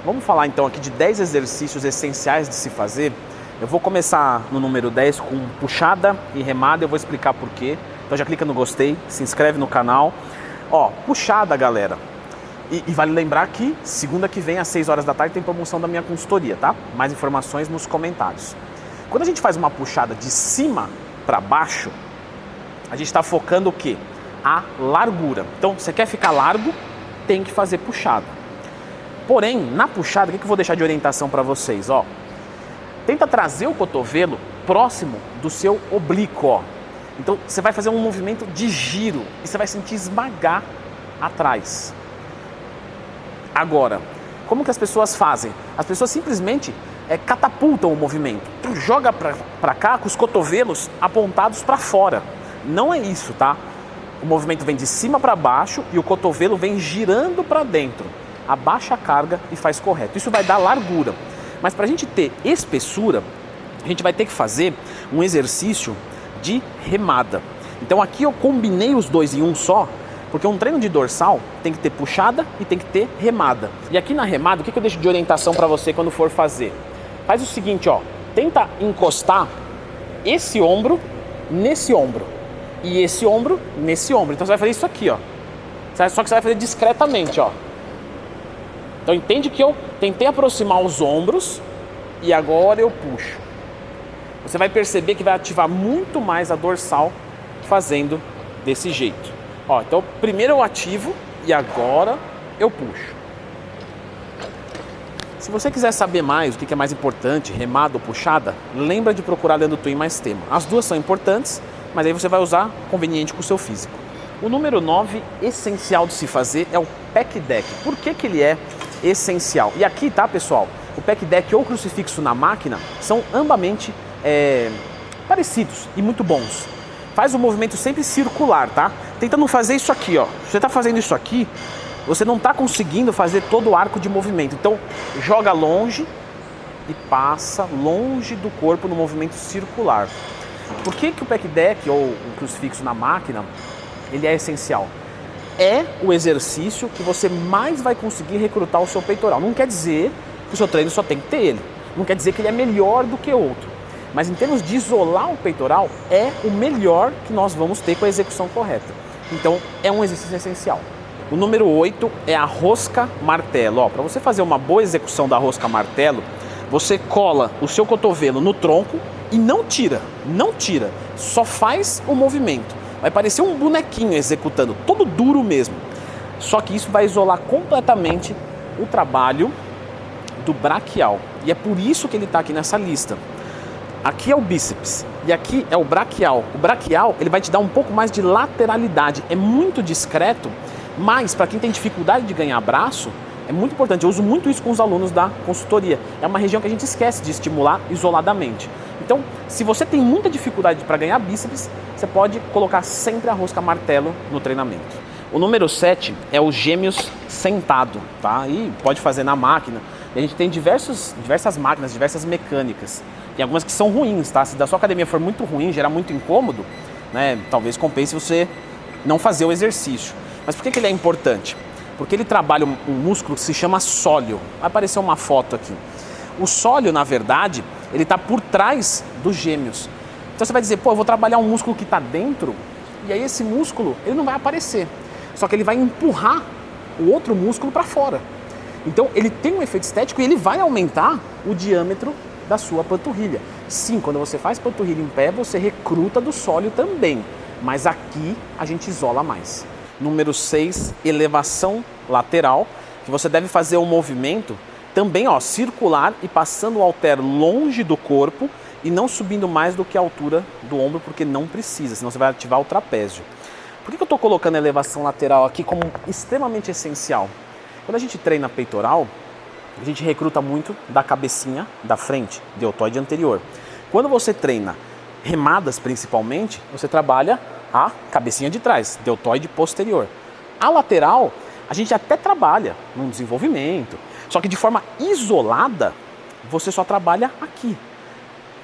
Vamos falar então aqui de 10 exercícios essenciais de se fazer. Eu vou começar no número 10 com puxada e remada, eu vou explicar por quê. Então já clica no gostei, se inscreve no canal. Ó, puxada, galera. E vale lembrar que segunda que vem às 6 horas da tarde tem promoção da minha consultoria, tá? Mais informações nos comentários. Quando a gente faz uma puxada de cima para baixo, a gente está focando o quê? A largura. Então, você quer ficar largo, tem que fazer puxada. Porém, na puxada, o que eu vou deixar de orientação para vocês? Ó, tenta trazer o cotovelo próximo do seu oblíquo, ó. Então, você vai fazer um movimento de giro e você vai sentir esmagar atrás. Agora, como que as pessoas fazem? As pessoas simplesmente catapultam o movimento. Então, joga para cá com os cotovelos apontados para fora. Não é isso, tá? O movimento vem de cima para baixo e o cotovelo vem girando para dentro. Abaixa a carga e faz correto. Isso vai dar largura. Mas para a gente ter espessura, a gente vai ter que fazer um exercício de remada. Então aqui eu combinei os dois em um só, porque um treino de dorsal tem que ter puxada e tem que ter remada. E aqui na remada, o que eu deixo de orientação para você quando for fazer? Faz o seguinte, ó, tenta encostar esse ombro nesse ombro e esse ombro nesse ombro. Então você vai fazer isso aqui, ó. Só que você vai fazer discretamente, ó. Então entende que eu tentei aproximar os ombros e agora eu puxo. Você vai perceber que vai ativar muito mais a dorsal fazendo desse jeito. Ó, então primeiro eu ativo e agora eu puxo. Se você quiser saber mais o que é mais importante, remada ou puxada, lembra de procurar Leandro Twin mais tema. As duas são importantes, mas aí você vai usar conveniente com o seu físico. O número 9, essencial de se fazer, é o pec deck. Por que ele é essencial? E aqui, tá, pessoal, o pec deck ou crucifixo na máquina são ambamente parecidos e muito bons. Faz o movimento sempre circular, tá? Tenta não fazer isso aqui, ó. Se você tá fazendo isso aqui, você não tá conseguindo fazer todo o arco de movimento. Então, joga longe e passa longe do corpo no movimento circular. Por que o pec deck ou o crucifixo na máquina, ele é essencial? É o exercício que você mais vai conseguir recrutar o seu peitoral. Não quer dizer que o seu treino só tem que ter ele. Não quer dizer que ele é melhor do que outro. Mas em termos de isolar o peitoral, é o melhor que nós vamos ter com a execução correta. Então, é um exercício essencial. O número 8 é a rosca martelo. Para você fazer uma boa execução da rosca martelo, você cola o seu cotovelo no tronco e não tira, só faz o movimento. Vai parecer um bonequinho executando, todo duro mesmo. Só que isso vai isolar completamente o trabalho do braquial. E é por isso que ele está aqui nessa lista. Aqui é o bíceps e aqui é o braquial. O braquial, ele vai te dar um pouco mais de lateralidade. É muito discreto, mas para quem tem dificuldade de ganhar braço, é muito importante. Eu uso muito isso com os alunos da consultoria. É uma região que a gente esquece de estimular isoladamente. Então, se você tem muita dificuldade para ganhar bíceps, você pode colocar sempre a rosca martelo no treinamento. O número 7 é o gêmeos sentado, tá? E pode fazer na máquina. E a gente tem diversas máquinas, diversas mecânicas. Tem algumas que são ruins, tá? Se da sua academia for muito ruim, gerar muito incômodo, né? Talvez compense você não fazer o exercício. Mas por que ele é importante? Porque ele trabalha um músculo que se chama sóleo. Vai aparecer uma foto aqui. O sóleo, na verdade, ele está por trás dos gêmeos. Então você vai dizer, pô, eu vou trabalhar um músculo que está dentro, e aí esse músculo, ele não vai aparecer. Só que ele vai empurrar o outro músculo para fora. Então ele tem um efeito estético e ele vai aumentar o diâmetro da sua panturrilha. Sim, quando você faz panturrilha em pé, você recruta do sóleo também. Mas aqui a gente isola mais. Número 6, elevação lateral, que você deve fazer um movimento também, ó, circular e passando o halter longe do corpo e não subindo mais do que a altura do ombro, porque não precisa, senão você vai ativar o trapézio. Por que eu estou colocando a elevação lateral aqui como extremamente essencial? Quando a gente treina peitoral, a gente recruta muito da cabecinha da frente, deltoide anterior. Quando você treina remadas principalmente, você trabalha a cabecinha de trás, deltoide posterior. A lateral, a gente até trabalha no desenvolvimento, só que de forma isolada, você só trabalha aqui.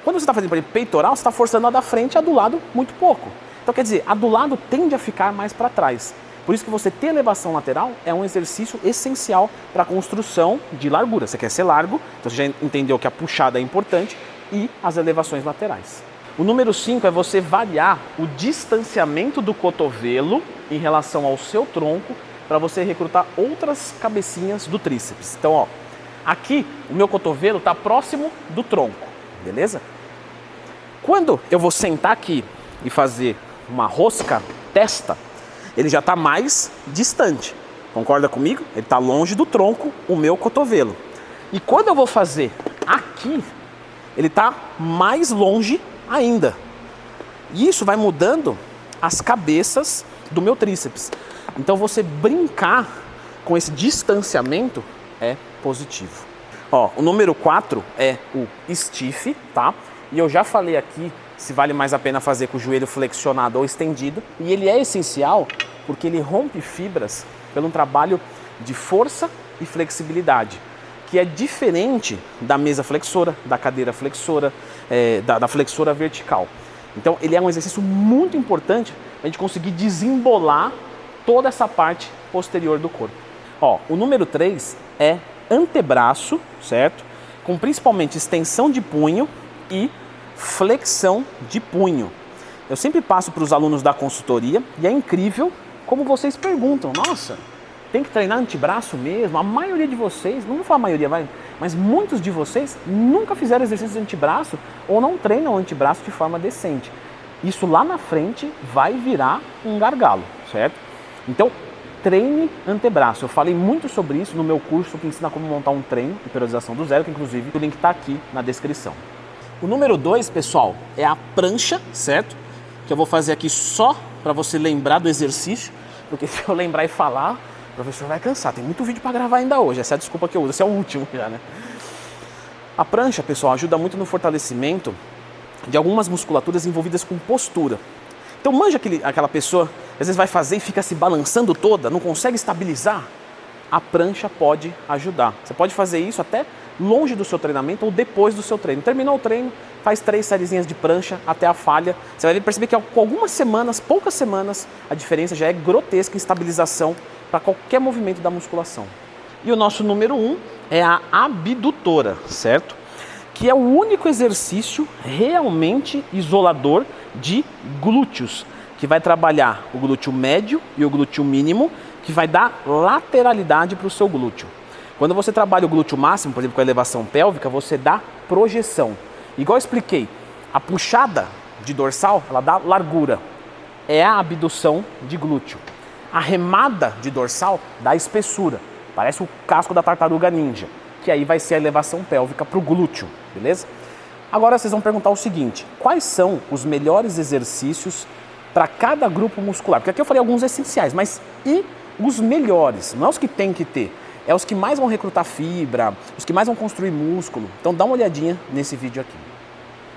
Quando você está fazendo, por exemplo, peitoral, você está forçando a da frente e a do lado muito pouco. Então, quer dizer, a do lado tende a ficar mais para trás. Por isso que você ter elevação lateral é um exercício essencial para a construção de largura. Você quer ser largo, então você já entendeu que a puxada é importante e as elevações laterais. O número 5 é você variar o distanciamento do cotovelo em relação ao seu tronco para você recrutar outras cabecinhas do tríceps. Então, ó, aqui o meu cotovelo está próximo do tronco, beleza? Quando eu vou sentar aqui e fazer uma rosca testa, ele já está mais distante. Concorda comigo? Ele está longe do tronco, o meu cotovelo. E quando eu vou fazer aqui, ele está mais longe ainda. E isso vai mudando as cabeças do meu tríceps. Então você brincar com esse distanciamento é positivo. Ó, o número 4 é o stiff, tá? E eu já falei aqui se vale mais a pena fazer com o joelho flexionado ou estendido. E ele é essencial porque ele rompe fibras pelo trabalho de força e flexibilidade, que é diferente da mesa flexora, da cadeira flexora, da flexora vertical. Então ele é um exercício muito importante para a gente conseguir desembolar toda essa parte posterior do corpo. Ó, o número 3 é antebraço, certo? Com principalmente extensão de punho e flexão de punho. Eu sempre passo para os alunos da consultoria e é incrível como vocês perguntam, nossa, tem que treinar antebraço mesmo? A maioria de vocês, não vou falar a maioria, mas muitos de vocês nunca fizeram exercício de antebraço ou não treinam o antebraço de forma decente. Isso lá na frente vai virar um gargalo, certo? Então, treine antebraço. Eu falei muito sobre isso no meu curso que ensina como montar um treino de periodização do zero, que inclusive o link está aqui na descrição. O número 2, pessoal, é a prancha, certo? Que eu vou fazer aqui só para você lembrar do exercício, porque se eu lembrar e falar, o professor vai cansar. Tem muito vídeo para gravar ainda hoje, essa é a desculpa que eu uso, esse é o último já, né? A prancha, pessoal, ajuda muito no fortalecimento de algumas musculaturas envolvidas com postura. Então manja aquela pessoa, às vezes vai fazer e fica se balançando toda, não consegue estabilizar. A prancha pode ajudar. Você pode fazer isso até longe do seu treinamento ou depois do seu treino. Terminou o treino, faz 3 sériezinhas de prancha até a falha. Você vai perceber que com algumas semanas, poucas semanas, a diferença já é grotesca em estabilização para qualquer movimento da musculação. E o nosso número 1 é a abdutora, certo? Que é o único exercício realmente isolador de glúteos, que vai trabalhar o glúteo médio e o glúteo mínimo, que vai dar lateralidade para o seu glúteo. Quando você trabalha o glúteo máximo, por exemplo, com a elevação pélvica, você dá projeção. Igual eu expliquei, a puxada de dorsal, ela dá largura. É a abdução de glúteo. A remada de dorsal dá espessura. Parece o casco da tartaruga ninja, que aí vai ser a elevação pélvica para o glúteo, beleza? Agora vocês vão perguntar o seguinte, quais são os melhores exercícios para cada grupo muscular? Porque aqui eu falei alguns essenciais, mas e os melhores? Não é os que tem que ter, é os que mais vão recrutar fibra, os que mais vão construir músculo. Então dá uma olhadinha nesse vídeo aqui.